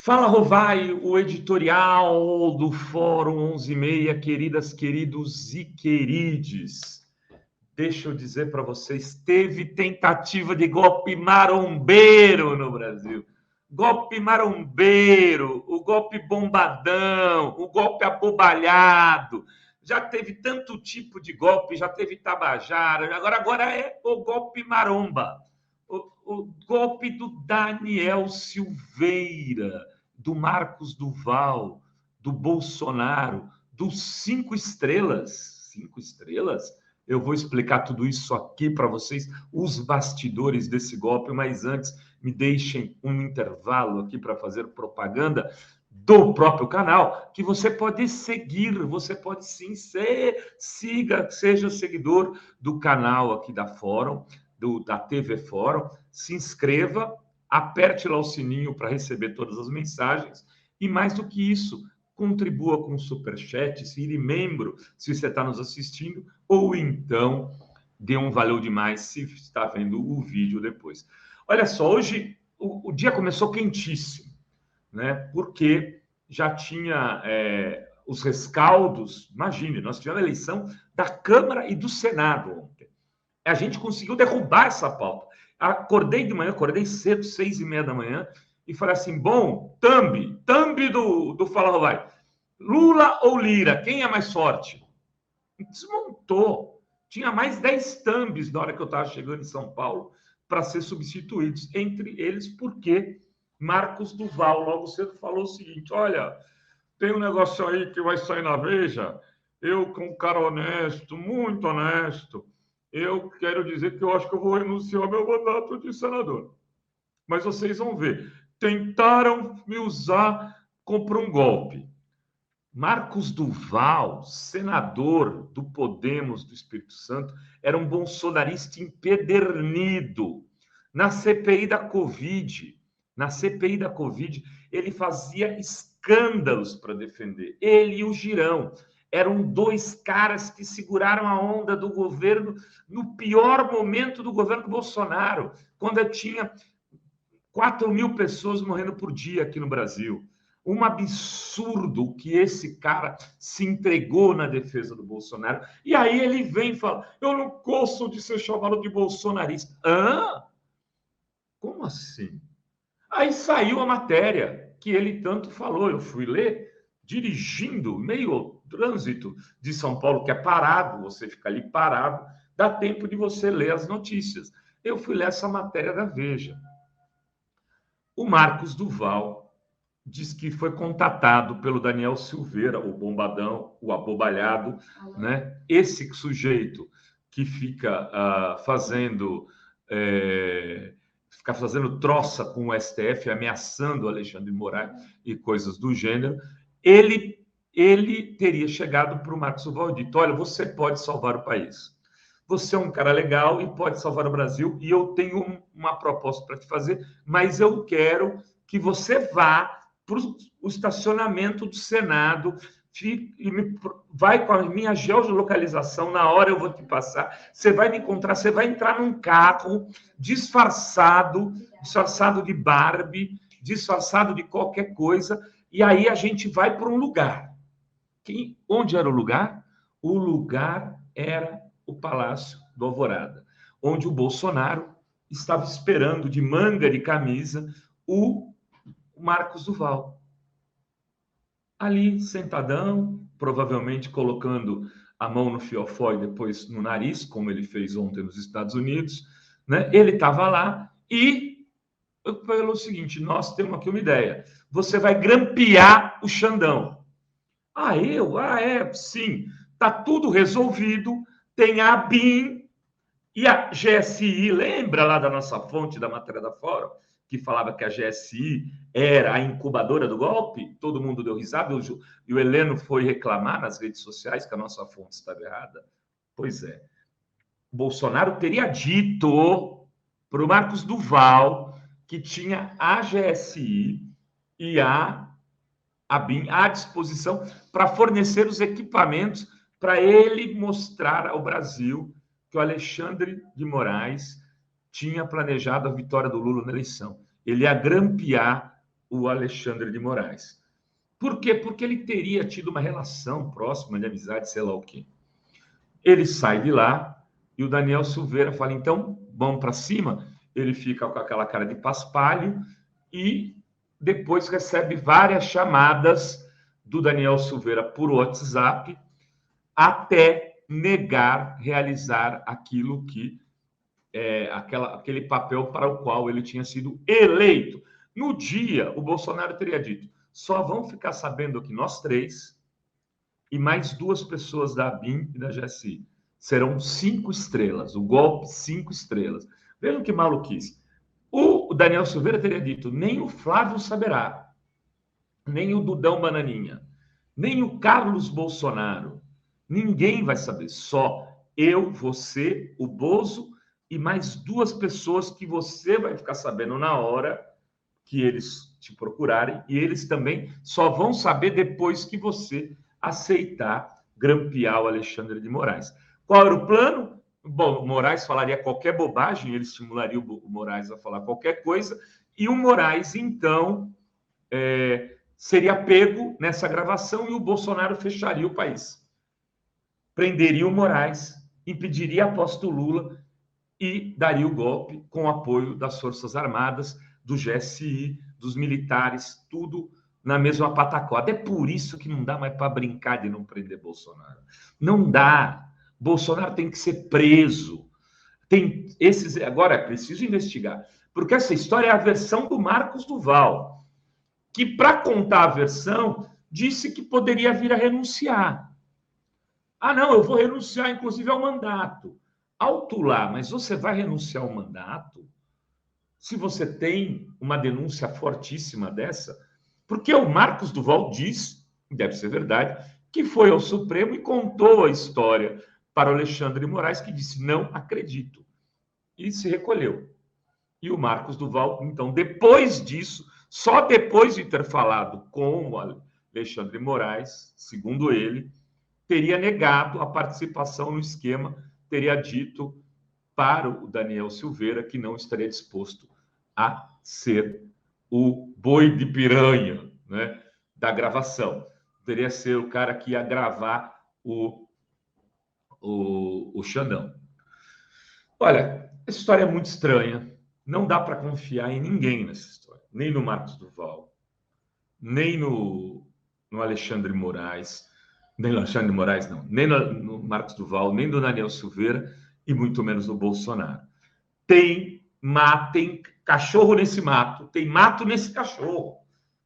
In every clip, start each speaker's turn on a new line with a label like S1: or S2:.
S1: Fala, Rovai, o editorial do Fórum 11:30, queridas, queridos e querides. Deixa eu dizer para vocês, teve tentativa de golpe marombeiro no Brasil. Golpe marombeiro, o golpe bombadão, o golpe abobalhado. Já teve tanto tipo de golpe, já teve Tabajara, agora é o golpe maromba. O golpe do Daniel Silveira, do Marcos Duval, do Bolsonaro, dos 5 estrelas. 5 estrelas? Eu vou explicar tudo isso aqui para vocês, os bastidores desse golpe, mas antes me deixem um intervalo aqui para fazer propaganda do próprio canal, que você pode seguir, você pode sim siga, seja seguidor do canal aqui da Fórum, da TV Fórum, se inscreva, aperte lá o sininho para receber todas as mensagens e mais do que isso, contribua com o Superchat, se vire membro se você está nos assistindo, ou então dê um valeu demais se está vendo o vídeo depois. Olha só, hoje o dia começou quentíssimo, né? Porque já tinha os rescaldos. Imagine, nós tivemos a eleição da Câmara e do Senado ontem. A gente conseguiu derrubar essa pauta. Acordei de manhã, acordei cedo, 6:30 da manhã, e falei assim, bom, thumb do Fala Vai, Lula ou Lira, quem é mais forte? Desmontou. Tinha mais 10 thumbs na hora que eu estava chegando em São Paulo para ser substituídos. Entre eles, porque Marcos Duval logo cedo falou o seguinte, olha, tem um negócio aí que vai sair na Veja, eu, com um cara honesto, muito honesto, eu quero dizer que eu acho que eu vou renunciar ao meu mandato de senador. Mas vocês vão ver. Tentaram me usar para um golpe. Marcos Duval, senador do Podemos do Espírito Santo, era um bolsonarista empedernido. Na CPI da Covid, ele fazia escândalos para defender. Ele e o Girão eram dois caras que seguraram a onda do governo no pior momento do governo Bolsonaro, quando tinha 4.000 pessoas morrendo por dia aqui no Brasil. Um absurdo que esse cara se entregou na defesa do Bolsonaro. E aí ele vem e fala, eu não gosto de ser chamado de bolsonarista. Hã? Como assim? Aí saiu a matéria que ele tanto falou. Eu fui ler dirigindo, meio trânsito de São Paulo, que é parado, você fica ali parado, dá tempo de você ler as notícias. Eu fui ler essa matéria da Veja. O Marcos Duval diz que foi contatado pelo Daniel Silveira, o bombadão, o abobalhado, né? Esse sujeito que fica fazendo troça com o STF, ameaçando o Alexandre de Moraes e coisas do gênero, ele teria chegado para o Marcos Duval e dito, olha, você pode salvar o país. Você é um cara legal e pode salvar o Brasil, e eu tenho uma proposta para te fazer, mas eu quero que você vá para o estacionamento do Senado, vai com a minha geolocalização, na hora eu vou te passar, você vai me encontrar, você vai entrar num carro disfarçado de Barbie, disfarçado de qualquer coisa, e aí a gente vai para um lugar. Onde era o lugar? O lugar era o Palácio do Alvorada, onde o Bolsonaro estava esperando de manga de camisa o Marcos Duval. Ali, sentadão, provavelmente colocando a mão no fiofó e depois no nariz, como ele fez ontem nos Estados Unidos, né? Ele estava lá e falou o seguinte, nós temos aqui uma ideia, você vai grampear o Xandão. Sim, está tudo resolvido, tem a ABIN e a GSI, lembra lá da nossa fonte da matéria da Fórum, que falava que a GSI era a incubadora do golpe? Todo mundo deu risada e o Heleno foi reclamar nas redes sociais que a nossa fonte estava errada. Pois é. Bolsonaro teria dito para o Marcos Duval que tinha a GSI e a ABIN à disposição para fornecer os equipamentos para ele mostrar ao Brasil que o Alexandre de Moraes tinha planejado a vitória do Lula na eleição. Ele ia grampear o Alexandre de Moraes. Por quê? Porque ele teria tido uma relação próxima de amizade, sei lá o quê. Ele sai de lá e o Daniel Silveira fala, então, vamos para cima. Ele fica com aquela cara de paspalho e depois recebe várias chamadas do Daniel Silveira por WhatsApp até negar realizar aquilo que aquele papel para o qual ele tinha sido eleito. No dia, o Bolsonaro teria dito, só vão ficar sabendo que nós três e mais 2 pessoas da ABIN e da GSI. Serão 5 estrelas, o golpe 5 estrelas. Vejam que maluquice. O Daniel Silveira teria dito, nem o Flávio saberá, nem o Dudão Bananinha, nem o Carlos Bolsonaro. Ninguém vai saber, só eu, você, o Bozo e mais 2 pessoas que você vai ficar sabendo na hora que eles te procurarem, e eles também só vão saber depois que você aceitar grampear o Alexandre de Moraes. Qual era o plano? Bom, o Moraes falaria qualquer bobagem, ele estimularia o Moraes a falar qualquer coisa, e o Moraes, então, seria pego nessa gravação e o Bolsonaro fecharia o país. Prenderia o Moraes, impediria a posse do Lula e daria o golpe com o apoio das Forças Armadas, do GSI, dos militares, tudo na mesma pataquada. É por isso que não dá mais para brincar de não prender Bolsonaro. Não dá. Bolsonaro tem que ser preso. Agora é preciso investigar, porque essa história é a versão do Marcos Duval, que, para contar a versão, disse que poderia vir a renunciar. Ah, não, eu vou renunciar, inclusive, ao mandato. Alto lá, mas você vai renunciar ao mandato se você tem uma denúncia fortíssima dessa? Porque o Marcos Duval diz, deve ser verdade, que foi ao Supremo e contou a história para o Alexandre de Moraes, que disse, não acredito. E se recolheu. E o Marcos Duval, então, depois disso, só depois de ter falado com o Alexandre de Moraes, segundo ele, teria negado a participação no esquema, teria dito para o Daniel Silveira que não estaria disposto a ser o boi de piranha, né, da gravação. Poderia ser o cara que ia gravar o Xandão. Olha, essa história é muito estranha. Não dá para confiar em ninguém nessa história. Nem no Marcos Duval, nem no Alexandre Moraes, nem no Alexandre Moraes, não, nem no Marcos Duval, nem do Daniel Silveira e muito menos do Bolsonaro. Tem cachorro nesse mato, tem mato nesse cachorro.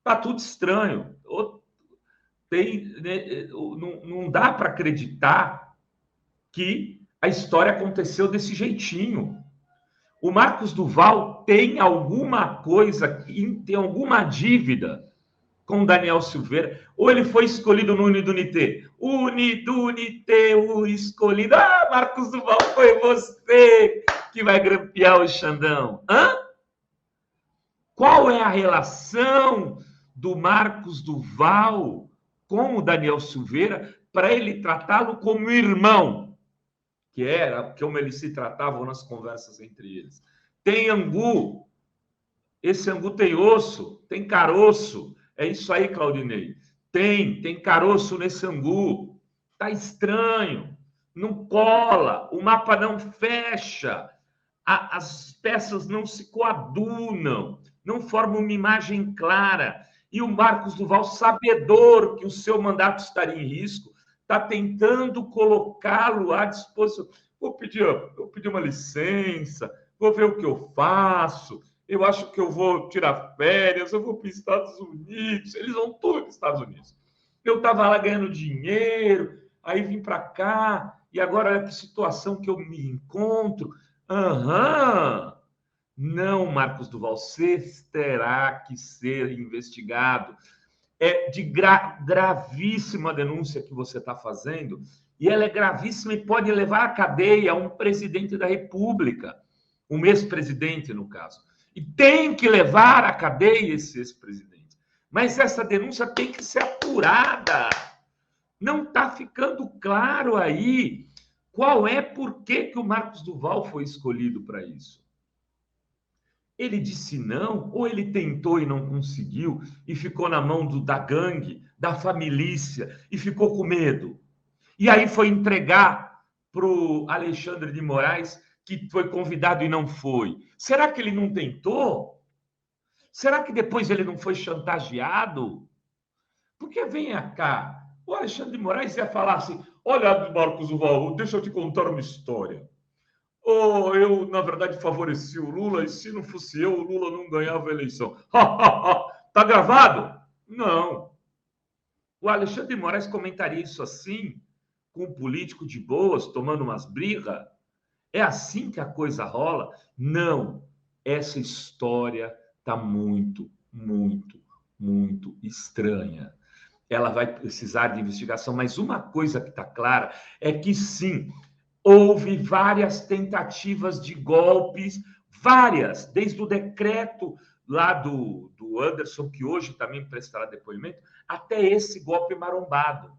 S1: Tá tudo estranho. Não dá para acreditar que a história aconteceu desse jeitinho. O Marcos Duval tem alguma coisa, tem alguma dívida com Daniel Silveira, ou ele foi escolhido no Unidunité? Unidunité, o escolhido. Ah, Marcos Duval, foi você que vai grampear o Xandão. Hã? Qual é a relação do Marcos Duval com o Daniel Silveira para ele tratá-lo como irmão, que era como eles se tratavam nas conversas entre eles? Tem angu, esse angu tem osso, tem caroço. É isso aí, Claudinei. Tem caroço nesse angu. Tá estranho. Não cola, o mapa não fecha, as peças não se coadunam, não formam uma imagem clara. E o Marcos Duval, sabedor que o seu mandato estaria em risco, está tentando colocá-lo à disposição. Vou pedir uma licença, vou ver o que eu faço. Eu acho que eu vou tirar férias, eu vou para os Estados Unidos. Eles vão tudo para os Estados Unidos. Eu estava lá ganhando dinheiro, aí vim para cá, e agora olha que situação que eu me encontro. Aham. Não, Marcos Duval, você terá que ser investigado. É de gravíssima denúncia que você está fazendo, e ela é gravíssima e pode levar à cadeia um presidente da República, um ex-presidente, no caso. E tem que levar à cadeia esse ex-presidente. Mas essa denúncia tem que ser apurada. Não está ficando claro aí por que o Marcos Duval foi escolhido para isso. Ele disse não, ou ele tentou e não conseguiu, e ficou na mão da gangue, da família, e ficou com medo. E aí foi entregar para o Alexandre de Moraes, que foi convidado e não foi. Será que ele não tentou? Será que depois ele não foi chantageado? Porque venha cá, o Alexandre de Moraes ia falar assim: olha, Marcos Duval, deixa eu te contar uma história. Oh, eu, na verdade, favoreci o Lula, e se não fosse eu, o Lula não ganhava a eleição. Tá gravado? Não. O Alexandre de Moraes comentaria isso assim, com um político de boas, tomando umas brigas? É assim que a coisa rola? Não. Essa história está muito, muito, muito estranha. Ela vai precisar de investigação, mas uma coisa que está clara é que sim, houve várias tentativas de golpes, várias, desde o decreto lá do Anderson, que hoje também prestará depoimento, até esse golpe marombado.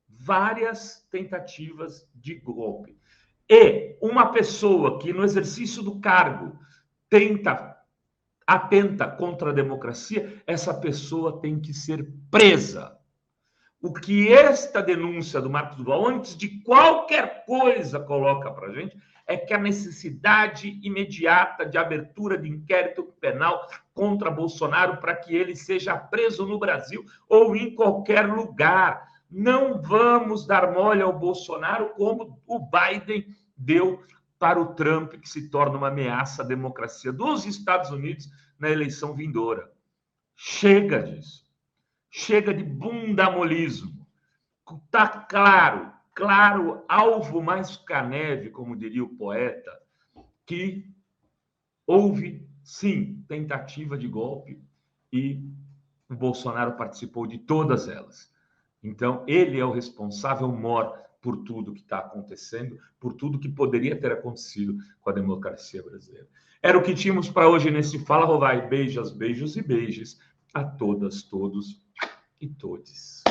S1: Várias tentativas de golpe. E uma pessoa que, no exercício do cargo, atenta contra a democracia, essa pessoa tem que ser presa. O que esta denúncia do Marcos Duval, antes de qualquer coisa, coloca para a gente, é que a necessidade imediata de abertura de inquérito penal contra Bolsonaro para que ele seja preso no Brasil ou em qualquer lugar. Não vamos dar mole ao Bolsonaro como o Biden deu para o Trump, que se torna uma ameaça à democracia dos Estados Unidos na eleição vindoura. Chega disso. Chega de bundamolismo. Está claro, claro, alvo mais que a neve, como diria o poeta, que houve, sim, tentativa de golpe e o Bolsonaro participou de todas elas. Então, ele é o responsável maior por tudo que está acontecendo, por tudo que poderia ter acontecido com a democracia brasileira. Era o que tínhamos para hoje nesse Fala Rovai. Beijos, beijos e beijos a todas, todos e todes.